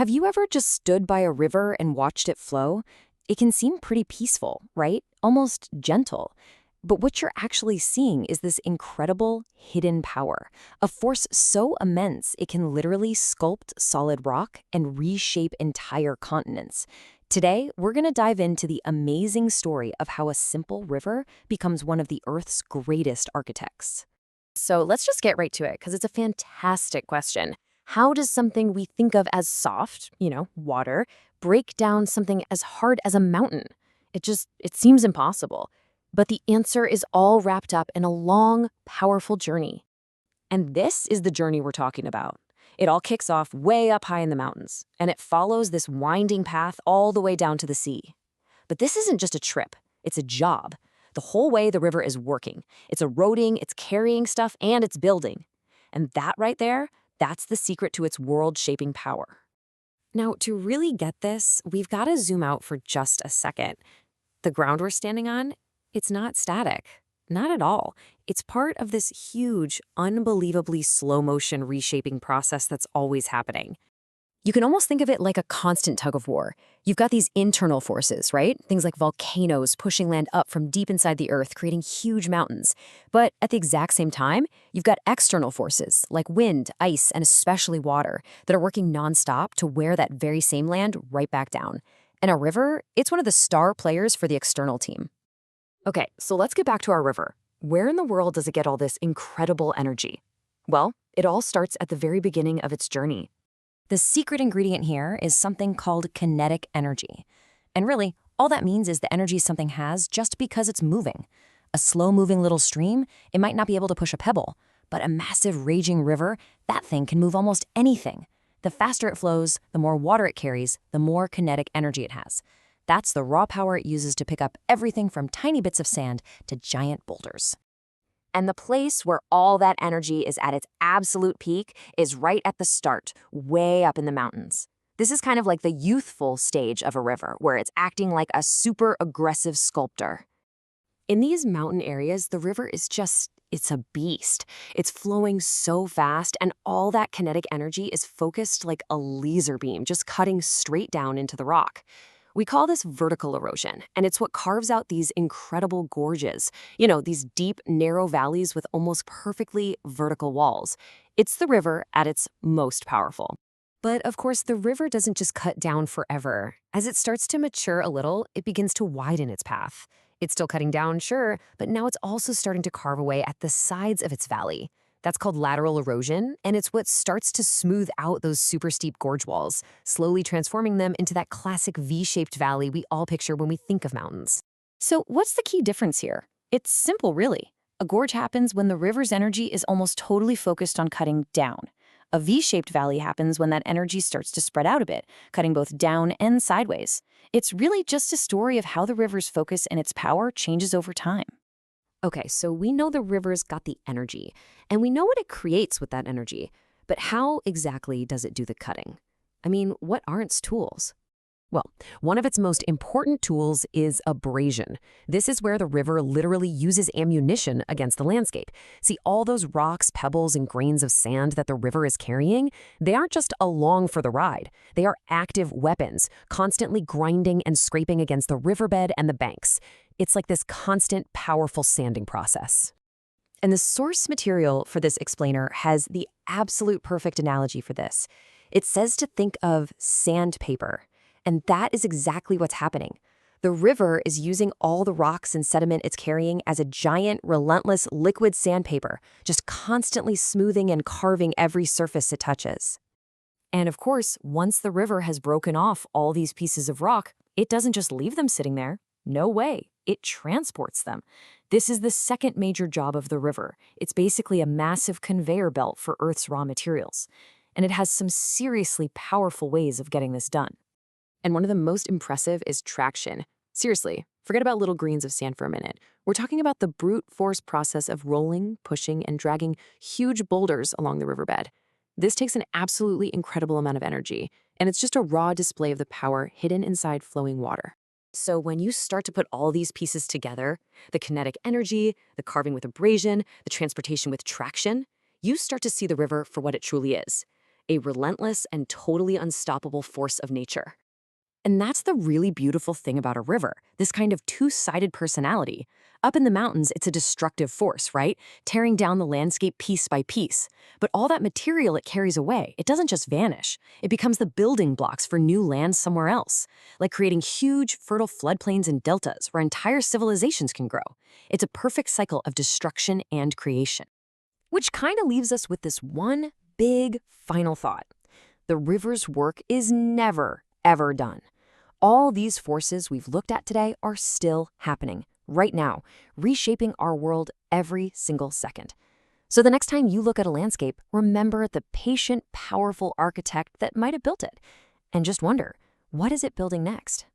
Have you ever just stood by a river and watched it flow? It can seem pretty peaceful, right? Almost gentle. But what you're actually seeing is this incredible hidden power, a force so immense it can literally sculpt solid rock and reshape entire continents. Today, we're going to dive into the amazing story of how a simple river becomes one of the Earth's greatest architects. So let's just get right to it, because it's a fantastic question. How does something we think of as soft, water, break down something as hard as a mountain? It seems impossible. But the answer is all wrapped up in a long, powerful journey. And this is the journey we're talking about. It all kicks off way up high in the mountains, and it follows this winding path all the way down to the sea. But this isn't just a trip, it's a job. The whole way the river is working. It's eroding, it's carrying stuff, and it's building. And that right there, that's the secret to its world-shaping power. Now, to really get this, we've got to zoom out for just a second. The ground we're standing on, it's not static. Not at all. It's part of this huge, unbelievably slow-motion reshaping process that's always happening. You can almost think of it like a constant tug of war. You've got these internal forces, right? Things like volcanoes pushing land up from deep inside the earth, creating huge mountains. But at the exact same time, you've got external forces like wind, ice, and especially water that are working nonstop to wear that very same land right back down. And a river, it's one of the star players for the external team. Okay, so let's get back to our river. Where in the world does it get all this incredible energy? Well, it all starts at the very beginning of its journey. The secret ingredient here is something called kinetic energy. And really, all that means is the energy something has just because it's moving. A slow-moving little stream, it might not be able to push a pebble, but a massive raging river, that thing can move almost anything. The faster it flows, the more water it carries, the more kinetic energy it has. That's the raw power it uses to pick up everything from tiny bits of sand to giant boulders. And the place where all that energy is at its absolute peak is right at the start, way up in the mountains. This is kind of like the youthful stage of a river, where it's acting like a super aggressive sculptor. In these mountain areas, the river is it's a beast. It's flowing so fast, and all that kinetic energy is focused like a laser beam, just cutting straight down into the rock. We call this vertical erosion, and it's what carves out these incredible gorges, these deep, narrow valleys with almost perfectly vertical walls. It's the river at its most powerful. But of course, the river doesn't just cut down forever. As it starts to mature a little, it begins to widen its path. It's still cutting down, sure, but now it's also starting to carve away at the sides of its valley. That's called lateral erosion, and it's what starts to smooth out those super steep gorge walls, slowly transforming them into that classic V-shaped valley we all picture when we think of mountains. So what's the key difference here? It's simple, really. A gorge happens when the river's energy is almost totally focused on cutting down. A V-shaped valley happens when that energy starts to spread out a bit, cutting both down and sideways. It's really just a story of how the river's focus and its power changes over time. Okay, so we know the river's got the energy, and we know what it creates with that energy. But how exactly does it do the cutting? I mean, what are its tools? Well, one of its most important tools is abrasion. This is where the river literally uses ammunition against the landscape. See, all those rocks, pebbles, and grains of sand that the river is carrying, they aren't just along for the ride. They are active weapons, constantly grinding and scraping against the riverbed and the banks. It's like this constant, powerful sanding process. And the source material for this explainer has the absolute perfect analogy for this. It says to think of sandpaper. And that is exactly what's happening. The river is using all the rocks and sediment it's carrying as a giant, relentless liquid sandpaper, just constantly smoothing and carving every surface it touches. And of course, once the river has broken off all these pieces of rock, it doesn't just leave them sitting there. No way. It transports them. This is the second major job of the river. It's basically a massive conveyor belt for Earth's raw materials. And it has some seriously powerful ways of getting this done. And one of the most impressive is traction. Seriously, forget about little grains of sand for a minute. We're talking about the brute force process of rolling, pushing, and dragging huge boulders along the riverbed. This takes an absolutely incredible amount of energy, and it's just a raw display of the power hidden inside flowing water. So when you start to put all these pieces together, the kinetic energy, the carving with abrasion, the transportation with traction, you start to see the river for what it truly is. a relentless and totally unstoppable force of nature. And that's the really beautiful thing about a river, this kind of two-sided personality. Up in the mountains, it's a destructive force, right? Tearing down the landscape piece by piece. But all that material it carries away, it doesn't just vanish. It becomes the building blocks for new lands somewhere else, like creating huge, fertile floodplains and deltas where entire civilizations can grow. It's a perfect cycle of destruction and creation. Which kind of leaves us with this one big final thought. The river's work is never, ever done. All these forces we've looked at today are still happening, right now, reshaping our world every single second. So the next time you look at a landscape, remember the patient, powerful architect that might have built it. And just wonder, what is it building next?